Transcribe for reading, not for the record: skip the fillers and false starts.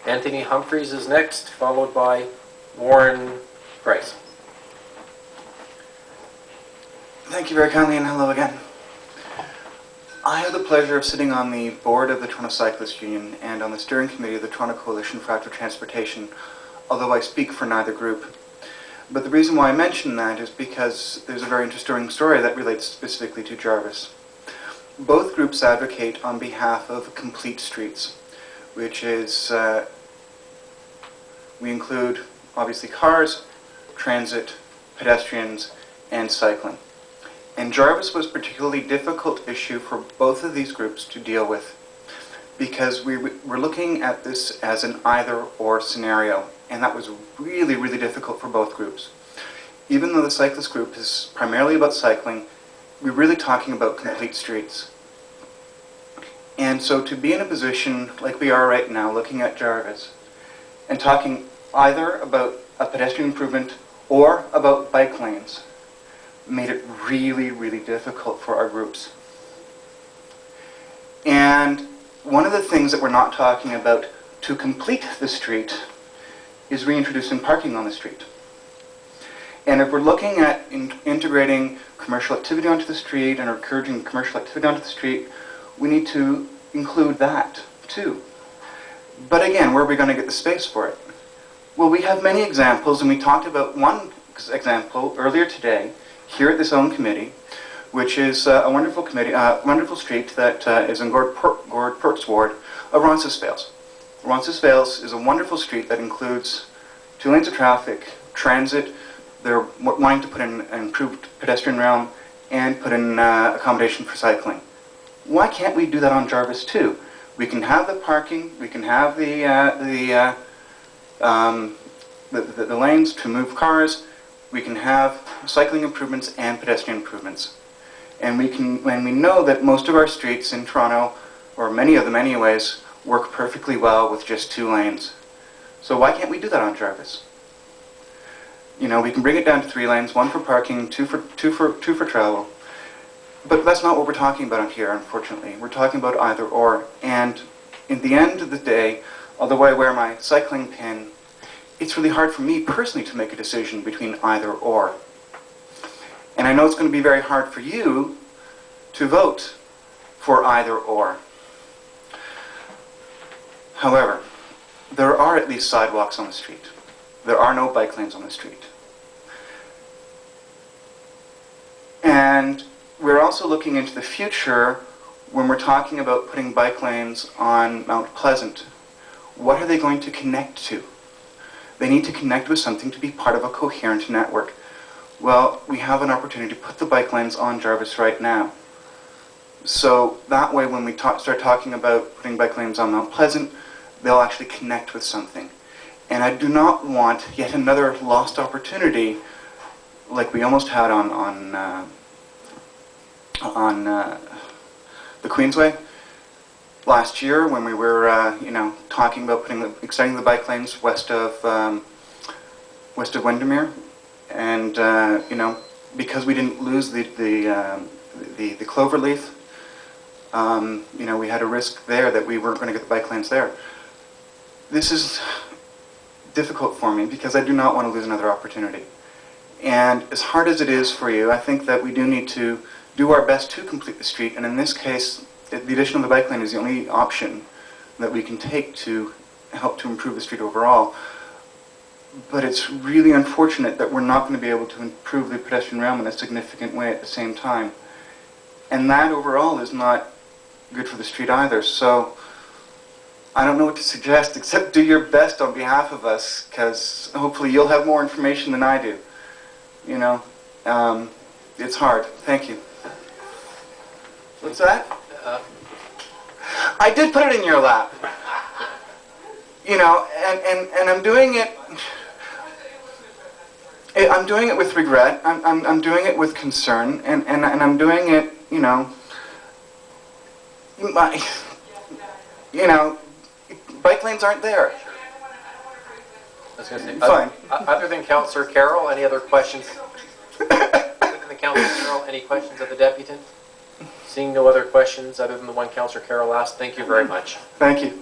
Anthony Humphreys is next, followed by Warren Price. Thank you very kindly, and hello again. I have the pleasure of sitting on the board of the Toronto Cyclists Union and on the steering committee of the Toronto Coalition for Active Transportation, although I speak for neither group. But the reason why I mention that is because there's a very interesting story that relates specifically to Jarvis. Both groups advocate on behalf of complete streets, which is, we include obviously cars, transit, pedestrians, and cycling. And Jarvis was a particularly difficult issue for both of these groups to deal with because we're looking at this as an either-or scenario, and that was really, really difficult for both groups. Even though the cyclist group is primarily about cycling, we're really talking about complete streets. And so to be in a position like we are right now, looking at Jarvis, and talking either about a pedestrian improvement or about bike lanes, made it really, really difficult for our groups. And one of the things that we're not talking about to complete the street is reintroducing parking on the street. And if we're looking at integrating commercial activity onto the street and encouraging commercial activity onto the street, we need to include that too. But again, where are we going to get the space for it? Well, we have many examples, and we talked about one example earlier today here at this own committee, which is a wonderful committee, wonderful street that is in Gord Perks ward of Roncesvalles. Roncesvalles is a wonderful street that includes 2 lanes of traffic, transit. They're wanting to put in an improved pedestrian realm and put in accommodation for cycling. Why can't we do that on Jarvis too? We can have the parking, we can have the lanes to move cars, we can have cycling improvements and pedestrian improvements. And we know that most of our streets in Toronto, or many of them anyways, work perfectly well with just 2 lanes. So why can't we do that on Jarvis? You know, we can bring it down to 3 lanes, 1 for parking, 2 for travel. But that's not what we're talking about here, unfortunately. We're talking about either or. And in the end of the day, although I wear my cycling pin, it's really hard for me personally to make a decision between either or. And I know it's going to be very hard for you to vote for either or. However, there are at least sidewalks on the street. There are no bike lanes on the street. And we're also looking into the future when we're talking about putting bike lanes on Mount Pleasant. What are they going to connect to? They need to connect with something to be part of a coherent network. Well, we have an opportunity to put the bike lanes on Jarvis right now. So that way when we start talking about putting bike lanes on Mount Pleasant, they'll actually connect with something. And I do not want yet another lost opportunity like we almost had on the Queensway last year when we were, talking about extending the bike lanes west of Windermere, and because we didn't lose the cloverleaf, we had a risk there that we weren't going to get the bike lanes there. This is difficult for me because I do not want to lose another opportunity. And as hard as it is for you, I think that we do need to do our best to complete the street, and in this case, the addition of the bike lane is the only option that we can take to help to improve the street overall. But it's really unfortunate that we're not going to be able to improve the pedestrian realm in a significant way at the same time. And that overall is not good for the street either. So I don't know what to suggest except do your best on behalf of us, because hopefully you'll have more information than I do. It's hard. Thank you. What's that? I did put it in your lap. And I'm doing it. I'm doing it with regret. I'm doing it with concern, and I'm doing it. Bike lanes aren't there. I was going to say, fine. Other than Councillor Carroll, any other questions? Other than Councillor Carroll, any questions of the deputant? Seeing no other questions other than the one Councillor Carroll asked, thank you very much. Thank you.